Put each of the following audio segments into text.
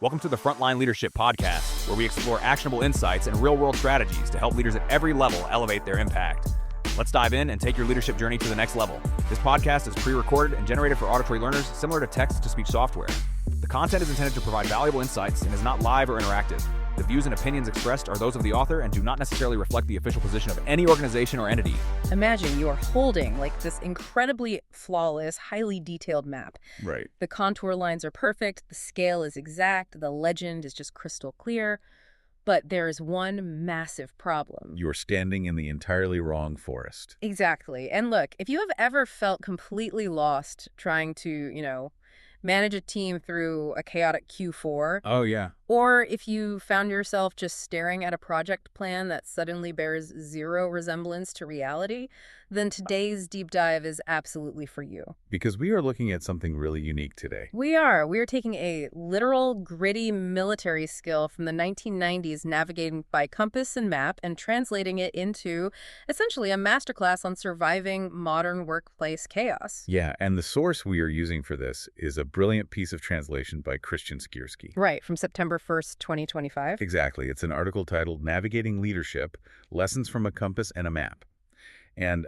Welcome to the Frontline Leadership Podcast, where we explore actionable insights and real-world strategies to help leaders at every level elevate their impact. Let's dive in and take your leadership journey to the next level. This podcast is pre-recorded and generated for auditory learners, similar to text-to-speech software. The content is intended to provide valuable insights and is not live or interactive. The views and opinions expressed are those of the author and do not necessarily reflect the official position of any organization or entity. Imagine you are holding this incredibly flawless, highly detailed map. Right. The contour lines are perfect, the scale is exact, the legend is just crystal clear. But there is one massive problem. You are standing in the entirely wrong forest. Exactly. And look, if you have ever felt completely lost trying to, manage a team through a chaotic Q4. Oh, yeah. Or if you found yourself just staring at a project plan that suddenly bears zero resemblance to reality, then today's deep dive is absolutely for you. Because we are looking at something really unique today. We are taking a literal, gritty military skill from the 1990s, navigating by compass and map, and translating it into essentially a masterclass on surviving modern workplace chaos. Yeah, and the source we are using for this is a brilliant piece of translation by Skierski. Right, from September 1st, 2025. Exactly. It's an article titled Navigating Leadership, Lessons from a Compass and a Map. And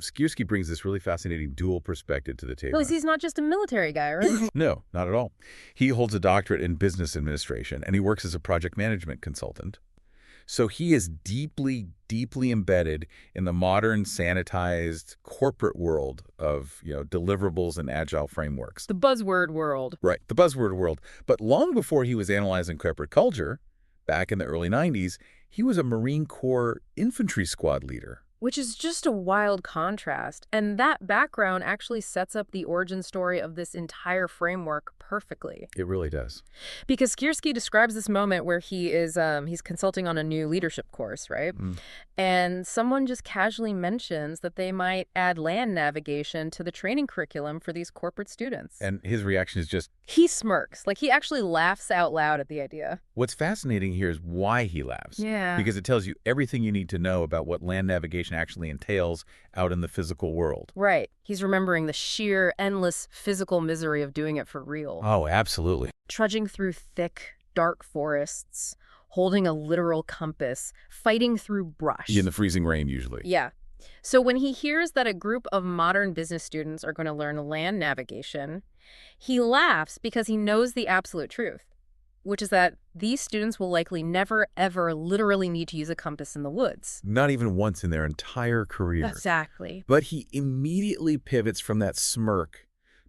Skierski brings this really fascinating dual perspective to the table. Oh, he's not just a military guy, right? No, not at all. He holds a doctorate in business administration, and he works as a project management consultant. So he is deeply, deeply embedded in the modern, sanitized corporate world of, deliverables and agile frameworks. The buzzword world. Right, the buzzword world. But long before he was analyzing corporate culture, back in the early 90s, he was a Marine Corps infantry squad leader. Which is just a wild contrast. And that background actually sets up the origin story of this entire framework perfectly. It really does. Because Skierski describes this moment where he is he's consulting on a new leadership course, right? And someone just casually mentions that they might add land navigation to the training curriculum for these corporate students. And his reaction is just... He smirks. He actually laughs out loud at the idea. What's fascinating here is why he laughs. Yeah. Because it tells you everything you need to know about what land navigation actually entails out in the physical world. Right. He's remembering the sheer, endless physical misery of doing it for real. Oh, absolutely. Trudging through thick, dark forests, holding a literal compass, fighting through brush. In the freezing rain, usually. Yeah. So when he hears that a group of modern business students are going to learn land navigation, he laughs because he knows the absolute truth, which is that these students will likely never, ever literally need to use a compass in the woods. Not even once in their entire career. Exactly. But he immediately pivots from that smirk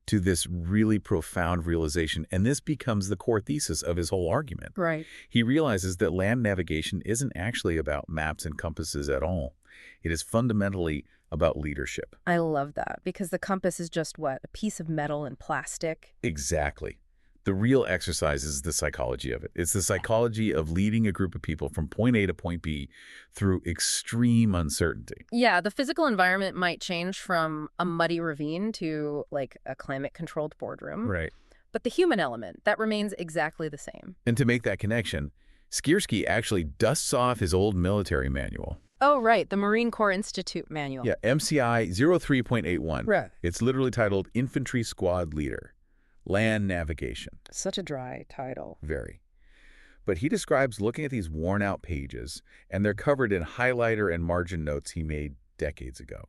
to this really profound realization, and this becomes the core thesis of his whole argument. Right. He realizes that land navigation isn't actually about maps and compasses at all. It is fundamentally about leadership. I love that, because the compass is just a piece of metal and plastic. Exactly. The real exercise is the psychology of it. It's the psychology of leading a group of people from point A to point B through extreme uncertainty. Yeah, the physical environment might change from a muddy ravine to a climate-controlled boardroom. Right. But the human element, that remains exactly the same. And to make that connection, Skierski actually dusts off his old military manual. Oh, right, the Marine Corps Institute manual. Yeah, MCI 03.81. Right. It's literally titled Infantry Squad Leader. Land Navigation. Such a dry title. Very. But he describes looking at these worn-out pages, and they're covered in highlighter and margin notes he made decades ago.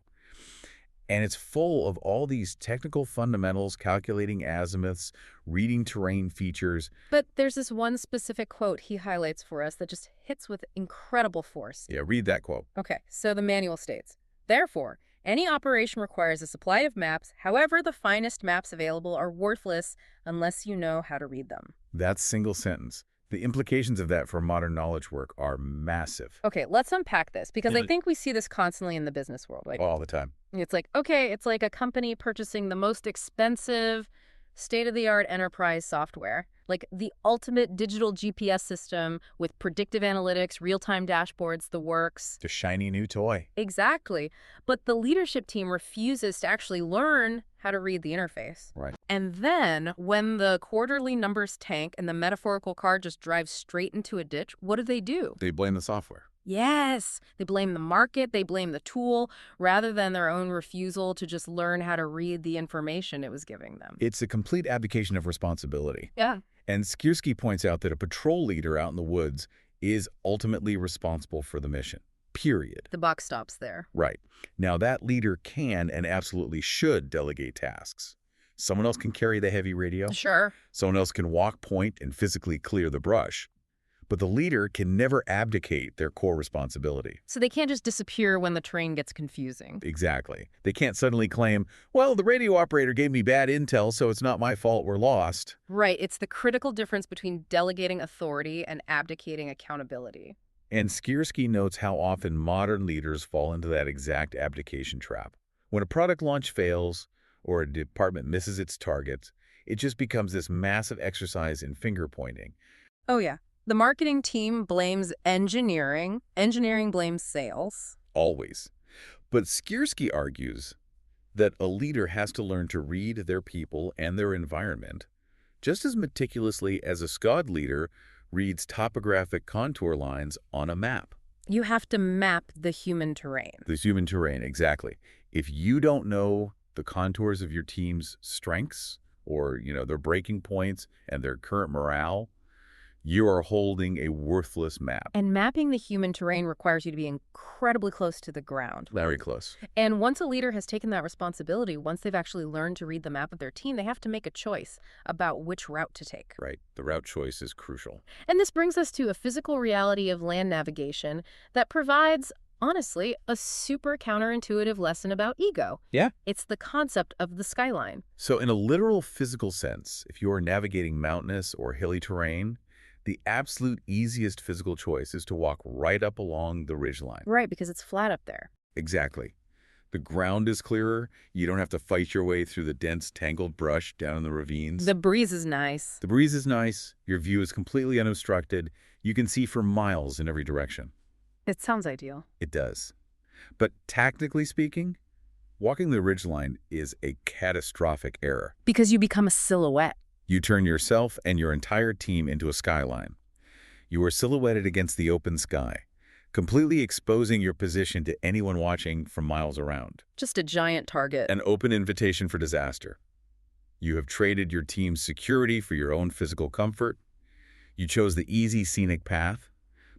And it's full of all these technical fundamentals, calculating azimuths, reading terrain features. But there's this one specific quote he highlights for us that just hits with incredible force. Yeah, read that quote. Okay, so the manual states, "Therefore, any operation requires a supply of maps. However, the finest maps available are worthless unless you know how to read them." That single sentence. The implications of that for modern knowledge work are massive. Okay, let's unpack this, because I think we see this constantly in the business world. All the time. It's it's like a company purchasing the most expensive, state-of-the-art enterprise software, like the ultimate digital GPS system with predictive analytics, real-time dashboards, the works. The shiny new toy. Exactly. But the leadership team refuses to actually learn how to read the interface. Right. And then when the quarterly numbers tank and the metaphorical car just drives straight into a ditch, what do? They blame the software. Yes, they blame the market, they blame the tool, rather than their own refusal to just learn how to read the information it was giving them. It's a complete abdication of responsibility. Yeah. And Skierski points out that a patrol leader out in the woods is ultimately responsible for the mission, period. The buck stops there. Right. Now, that leader can and absolutely should delegate tasks. Someone else can carry the heavy radio. Sure. Someone else can walk point and physically clear the brush. But the leader can never abdicate their core responsibility. So they can't just disappear when the terrain gets confusing. Exactly. They can't suddenly claim, well, the radio operator gave me bad intel, so it's not my fault we're lost. Right. It's the critical difference between delegating authority and abdicating accountability. And Skierski notes how often modern leaders fall into that exact abdication trap. When a product launch fails or a department misses its targets, it just becomes this massive exercise in finger pointing. Oh, yeah. The marketing team blames engineering. Engineering blames sales. Always. But Skierski argues that a leader has to learn to read their people and their environment just as meticulously as a SCOD leader reads topographic contour lines on a map. You have to map the human terrain. The human terrain, exactly. If you don't know the contours of your team's strengths or, their breaking points and their current morale, you are holding a worthless map. And mapping the human terrain requires you to be incredibly close to the ground. Very close. And once a leader has taken that responsibility, once they've actually learned to read the map of their team, they have to make a choice about which route to take. Right. The route choice is crucial. And this brings us to a physical reality of land navigation that provides, honestly, a super counterintuitive lesson about ego. Yeah. It's the concept of the skyline. So in a literal physical sense, if you are navigating mountainous or hilly terrain, the absolute easiest physical choice is to walk right up along the ridgeline. Right, because it's flat up there. Exactly. The ground is clearer. You don't have to fight your way through the dense, tangled brush down in the ravines. The breeze is nice. The breeze is nice. Your view is completely unobstructed. You can see for miles in every direction. It sounds ideal. It does. But technically speaking, walking the ridgeline is a catastrophic error. Because you become a silhouette. You turn yourself and your entire team into a skyline. You are silhouetted against the open sky, completely exposing your position to anyone watching from miles around. Just a giant target. An open invitation for disaster. You have traded your team's security for your own physical comfort. You chose the easy scenic path,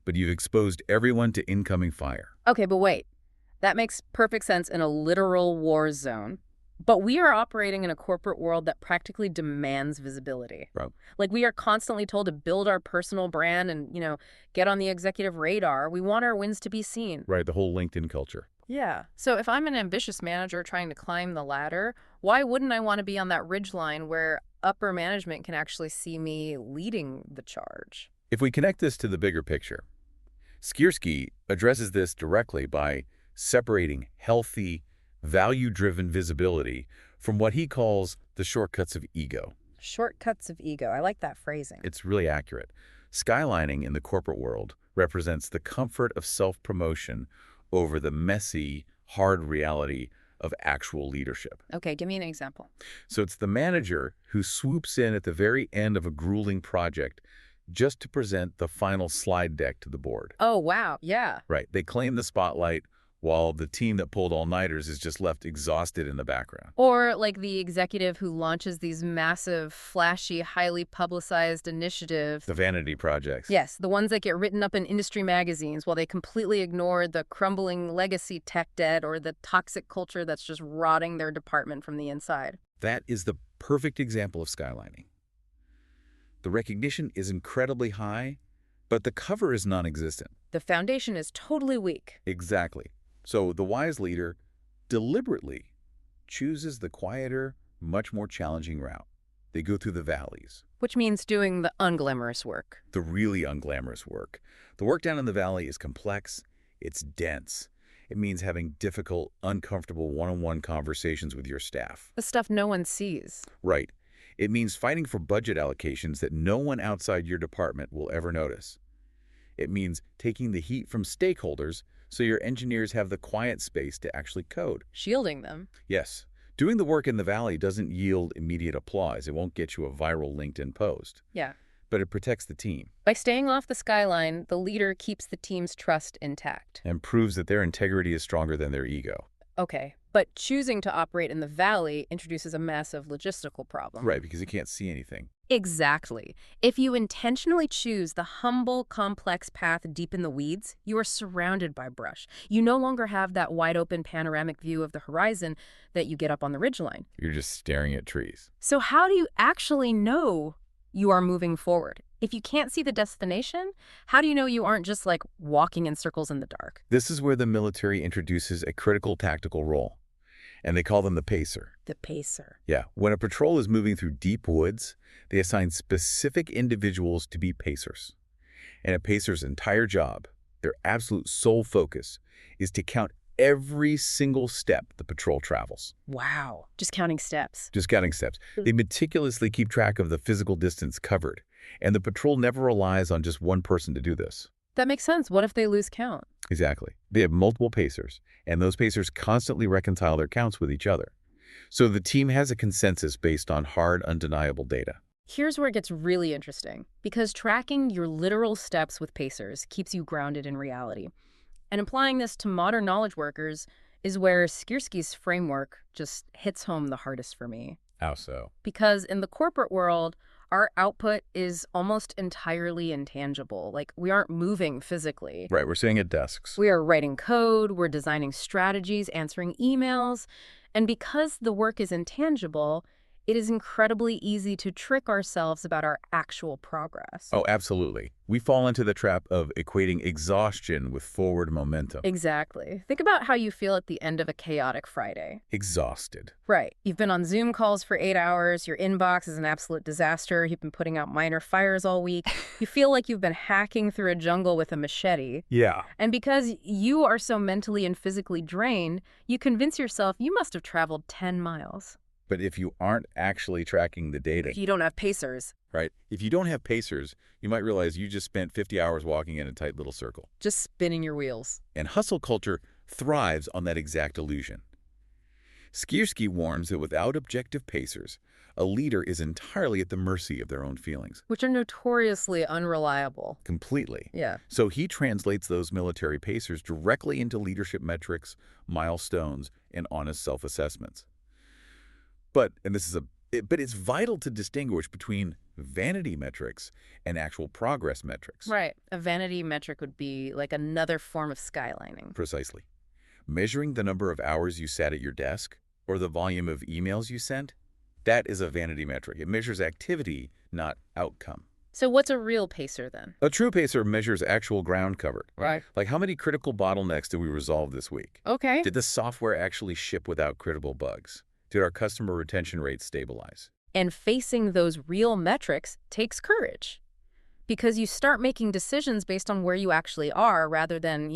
but you've exposed everyone to incoming fire. Okay, but wait. That makes perfect sense in a literal war zone. But we are operating in a corporate world that practically demands visibility. Right. Like, we are constantly told to build our personal brand and, get on the executive radar. We want our wins to be seen. Right, the whole LinkedIn culture. Yeah. So if I'm an ambitious manager trying to climb the ladder, why wouldn't I want to be on that ridgeline where upper management can actually see me leading the charge? If we connect this to the bigger picture, Skierski addresses this directly by separating healthy, value-driven visibility from what he calls the shortcuts of ego. Shortcuts of ego. I like that phrasing. It's really accurate. Skylining in the corporate world represents the comfort of self-promotion over the messy, hard reality of actual leadership. Okay, give me an example. So it's the manager who swoops in at the very end of a grueling project just to present the final slide deck to the board. Oh, wow. Yeah. Right. They claim the spotlight while the team that pulled all-nighters is just left exhausted in the background. Or like the executive who launches these massive, flashy, highly publicized initiatives. The vanity projects. Yes, the ones that get written up in industry magazines while they completely ignore the crumbling legacy tech debt or the toxic culture that's just rotting their department from the inside. That is the perfect example of skylining. The recognition is incredibly high, but the cover is non-existent. The foundation is totally weak. Exactly. So the wise leader deliberately chooses the quieter, much more challenging route. They go through the valleys. Which means doing the unglamorous work. The really unglamorous work. The work down in the valley is complex. It's dense. It means having difficult, uncomfortable one-on-one conversations with your staff. The stuff no one sees. Right. It means fighting for budget allocations that no one outside your department will ever notice. It means taking the heat from stakeholders so your engineers have the quiet space to actually code. Shielding them. Yes. Doing the work in the valley doesn't yield immediate applause. It won't get you a viral LinkedIn post. Yeah. But it protects the team. By staying off the skyline, the leader keeps the team's trust intact. And proves that their integrity is stronger than their ego. Okay, but choosing to operate in the valley introduces a massive logistical problem. Right, because you can't see anything. Exactly. If you intentionally choose the humble, complex path deep in the weeds, you are surrounded by brush. You no longer have that wide-open panoramic view of the horizon that you get up on the ridgeline. You're just staring at trees. So how do you actually know you are moving forward? If you can't see the destination, how do you know you aren't just like walking in circles in the dark? This is where the military introduces a critical tactical role, and they call them the pacer. The pacer. Yeah, when a patrol is moving through deep woods, they assign specific individuals to be pacers. And a pacer's entire job, their absolute sole focus, is to count every single step the patrol travels. Wow. Just counting steps. Just counting steps. They meticulously keep track of the physical distance covered, and the patrol never relies on just one person to do this. That makes sense. What if they lose count? Exactly. They have multiple pacers, and those pacers constantly reconcile their counts with each other. So the team has a consensus based on hard, undeniable data. Here's where it gets really interesting, because tracking your literal steps with pacers keeps you grounded in reality. And applying this to modern knowledge workers is where Skierski's framework just hits home the hardest for me. How so? Because in the corporate world, our output is almost entirely intangible. Like, we aren't moving physically. Right, we're sitting at desks. We are writing code, we're designing strategies, answering emails. And because the work is intangible, it is incredibly easy to trick ourselves about our actual progress. Oh, absolutely. We fall into the trap of equating exhaustion with forward momentum. Exactly. Think about how you feel at the end of a chaotic Friday. Exhausted. Right. You've been on Zoom calls for 8 hours. Your inbox is an absolute disaster. You've been putting out minor fires all week. You feel like you've been hacking through a jungle with a machete. Yeah. And because you are so mentally and physically drained, you convince yourself you must have traveled 10 miles. But if you aren't actually tracking the data, If you don't have pacers. right? If you don't have pacers, you might realize you just spent 50 hours walking in a tight little circle. Just spinning your wheels. And hustle culture thrives on that exact illusion. Skierski warns that without objective pacers, a leader is entirely at the mercy of their own feelings. Which are notoriously unreliable. Completely. Yeah. So he translates those military pacers directly into leadership metrics, milestones, and honest self-assessments. But it's vital to distinguish between vanity metrics and actual progress metrics. Right. A vanity metric would be like another form of skylining. Precisely. Measuring the number of hours you sat at your desk or the volume of emails you sent, that is a vanity metric. It measures activity, not outcome. So what's a real pacer then? A true pacer measures actual ground covered. Right. Like how many critical bottlenecks did we resolve this week? Okay. Did the software actually ship without critical bugs? Did our customer retention rates stabilize? And facing those real metrics takes courage. Because you start making decisions based on where you actually are rather than,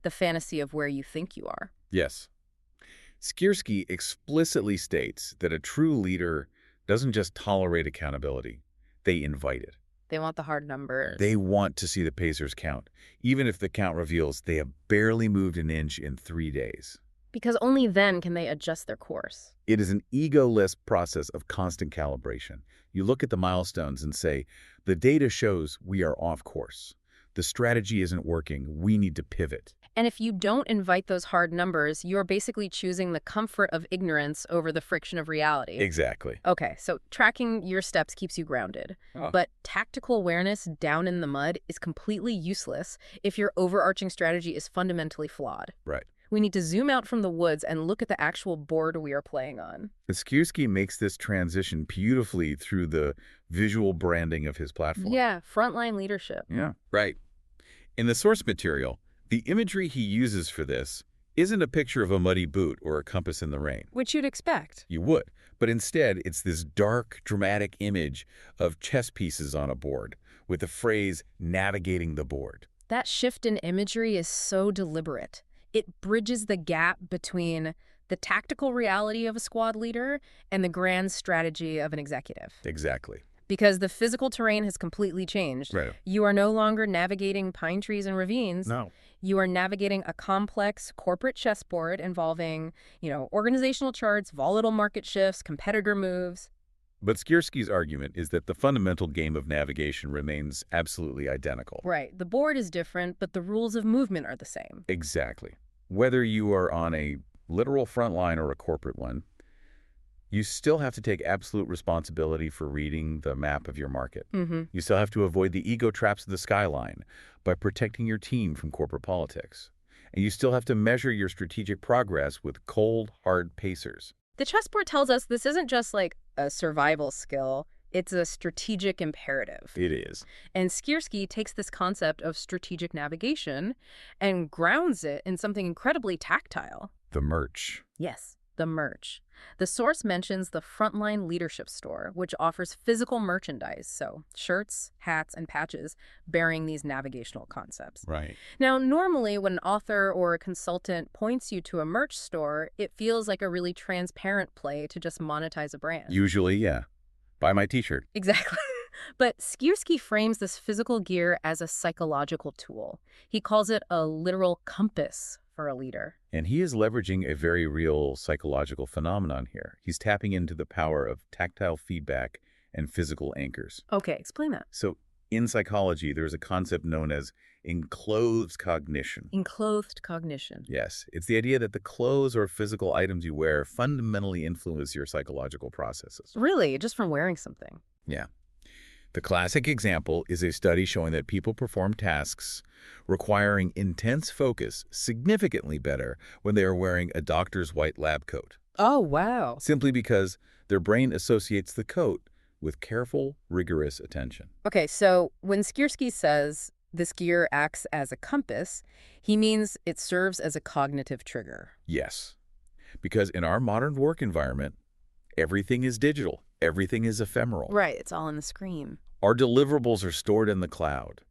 the fantasy of where you think you are. Yes. Skierski explicitly states that a true leader doesn't just tolerate accountability, they invite it. They want the hard numbers. They want to see the pacers count, even if the count reveals they have barely moved an inch in 3 days. Because only then can they adjust their course. It is an egoless process of constant calibration. You look at the milestones and say, the data shows we are off course. The strategy isn't working. We need to pivot. And if you don't invite those hard numbers, you're basically choosing the comfort of ignorance over the friction of reality. Exactly. Okay, so tracking your steps keeps you grounded. Oh. But tactical awareness down in the mud is completely useless if your overarching strategy is fundamentally flawed. Right. We need to zoom out from the woods and look at the actual board we are playing on. Skierski makes this transition beautifully through the visual branding of his platform. Yeah, frontline leadership. Yeah, right. In the source material, the imagery he uses for this isn't a picture of a muddy boot or a compass in the rain. Which you'd expect. You would. But instead, it's this dark, dramatic image of chess pieces on a board with the phrase, navigating the board. That shift in imagery is so deliberate. It bridges the gap between the tactical reality of a squad leader and the grand strategy of an executive. Exactly. Because the physical terrain has completely changed. Right. You are no longer navigating pine trees and ravines. No. You are navigating a complex corporate chessboard involving, organizational charts, volatile market shifts, competitor moves. But Skierski's argument is that the fundamental game of navigation remains absolutely identical. Right. The board is different, but the rules of movement are the same. Exactly. Whether you are on a literal front line or a corporate one, You still have to take absolute responsibility for reading the map of your market. Mm-hmm. You still have to avoid the ego traps of the skyline by protecting your team from corporate politics. And you still have to measure your strategic progress with cold, hard pacers. The chessboard tells us this isn't just like a survival skill, it's a strategic imperative. It is. And Skierski takes this concept of strategic navigation and grounds it in something incredibly tactile. The merch. Yes, the merch. The source mentions the Frontline Leadership Store, which offers physical merchandise, so shirts, hats, and patches bearing these navigational concepts. Right. Now, normally when an author or a consultant points you to a merch store, it feels like a really transparent play to just monetize a brand. Usually, yeah. Buy my t-shirt. Exactly. But Skierski frames this physical gear as a psychological tool. He calls it a literal compass for a leader. And he is leveraging a very real psychological phenomenon here. He's tapping into the power of tactile feedback and physical anchors. Okay, explain that. So in psychology, there's a concept known as enclothed cognition. Enclothed cognition. Yes, it's the idea that the clothes or physical items you wear fundamentally influence your psychological processes. Really? Just from wearing something? Yeah. The classic example is a study showing that people perform tasks requiring intense focus significantly better when they are wearing a doctor's white lab coat, Oh, wow. simply because their brain associates the coat with careful, rigorous attention. Okay, so when Skierski says this gear acts as a compass, he means it serves as a cognitive trigger. Yes, because in our modern work environment, everything is digital, everything is ephemeral. Right, it's all in the screen. Our deliverables are stored in the cloud.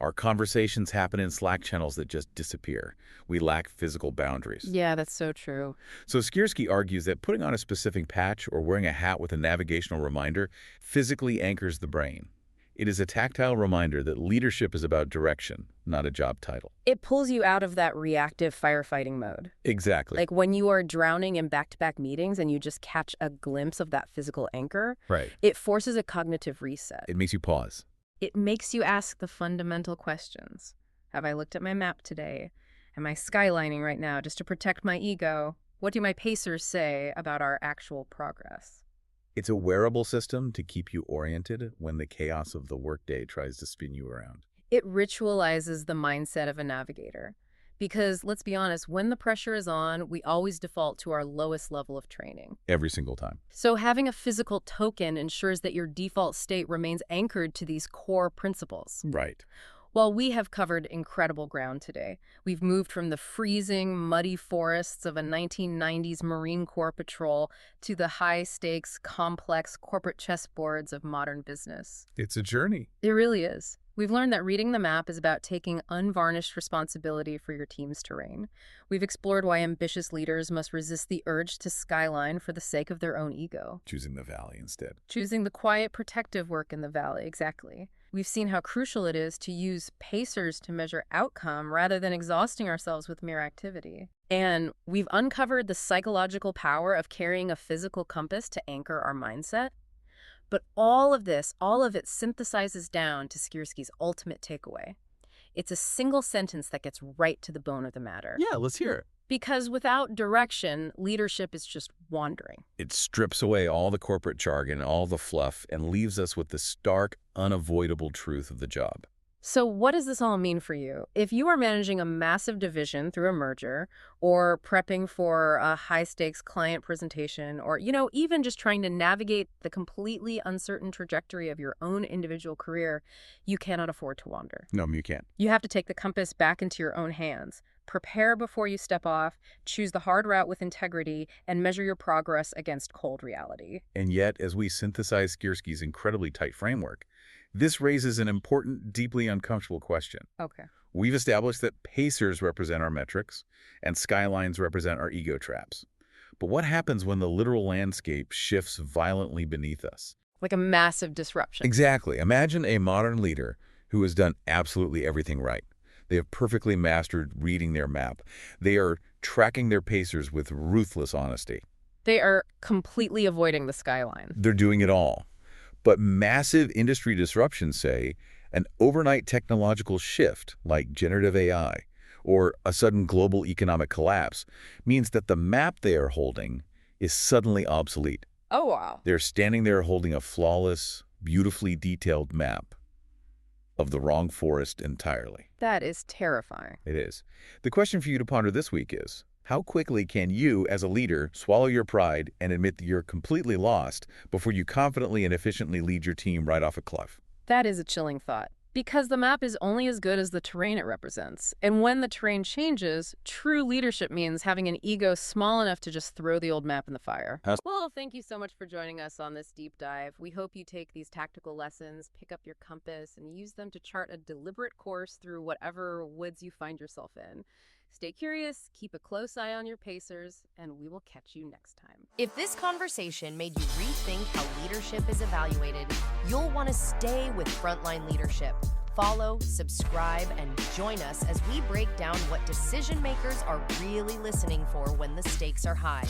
Our conversations happen in Slack channels that just disappear. We lack physical boundaries. Yeah, that's so true. So Skierski argues that putting on a specific patch or wearing a hat with a navigational reminder physically anchors the brain. It is a tactile reminder that leadership is about direction, not a job title. It pulls you out of that reactive firefighting mode. Exactly. Like when you are drowning in back-to-back meetings and you just catch a glimpse of that physical anchor, Right. it forces a cognitive reset. It makes you pause. It makes you ask the fundamental questions. Have I looked at my map today? Am I skylining right now just to protect my ego? What do my pacers say about our actual progress? It's a wearable system to keep you oriented when the chaos of the workday tries to spin you around. It ritualizes the mindset of a navigator. Because, let's be honest, when the pressure is on, we always default to our lowest level of training. Every single time. So having a physical token ensures that your default state remains anchored to these core principles. Right. While we have covered incredible ground today, we've moved from the freezing, muddy forests of a 1990s Marine Corps patrol to the high-stakes, complex corporate chessboards of modern business. It's a journey. It really is. We've learned that reading the map is about taking unvarnished responsibility for your team's terrain. We've explored why ambitious leaders must resist the urge to skyline for the sake of their own ego. Choosing the valley instead. Choosing the quiet, protective work in the valley, exactly. We've seen how crucial it is to use pacers to measure outcome rather than exhausting ourselves with mere activity. And we've uncovered the psychological power of carrying a physical compass to anchor our mindset. But all of it synthesizes down to Skierski's ultimate takeaway. It's a single sentence that gets right to the bone of the matter. Yeah, let's hear it. Because without direction, leadership is just wandering. It strips away all the corporate jargon, all the fluff, and leaves us with the stark, unavoidable truth of the job. So what does this all mean for you? If you are managing a massive division through a merger, or prepping for a high-stakes client presentation, or, even just trying to navigate the completely uncertain trajectory of your own individual career, you cannot afford to wander. No, you can't. You have to take the compass back into your own hands. Prepare before you step off, choose the hard route with integrity, and measure your progress against cold reality. And yet, as we synthesize Skierski's incredibly tight framework, this raises an important, deeply uncomfortable question. Okay. We've established that pacers represent our metrics and skylines represent our ego traps. But what happens when the literal landscape shifts violently beneath us? Like a massive disruption. Exactly. Imagine a modern leader who has done absolutely everything right. They have perfectly mastered reading their map. They are tracking their pacers with ruthless honesty. They are completely avoiding the skyline. They're doing it all. But massive industry disruptions, say, an overnight technological shift like generative AI or a sudden global economic collapse means that the map they are holding is suddenly obsolete. Oh, wow. They're standing there holding a flawless, beautifully detailed map of the wrong forest entirely. That is terrifying. It is. The question for you to ponder this week is, how quickly can you, as a leader, swallow your pride and admit that you're completely lost before you confidently and efficiently lead your team right off a cliff? That is a chilling thought. Because the map is only as good as the terrain it represents. And when the terrain changes, true leadership means having an ego small enough to just throw the old map in the fire. Well, thank you so much for joining us on this deep dive. We hope you take these tactical lessons, pick up your compass, and use them to chart a deliberate course through whatever woods you find yourself in. Stay curious, keep a close eye on your pacers, and we will catch you next time. If this conversation made you rethink how leadership is evaluated, you'll want to stay with Frontline Leadership. Follow, subscribe, and join us as we break down what decision makers are really listening for when the stakes are high.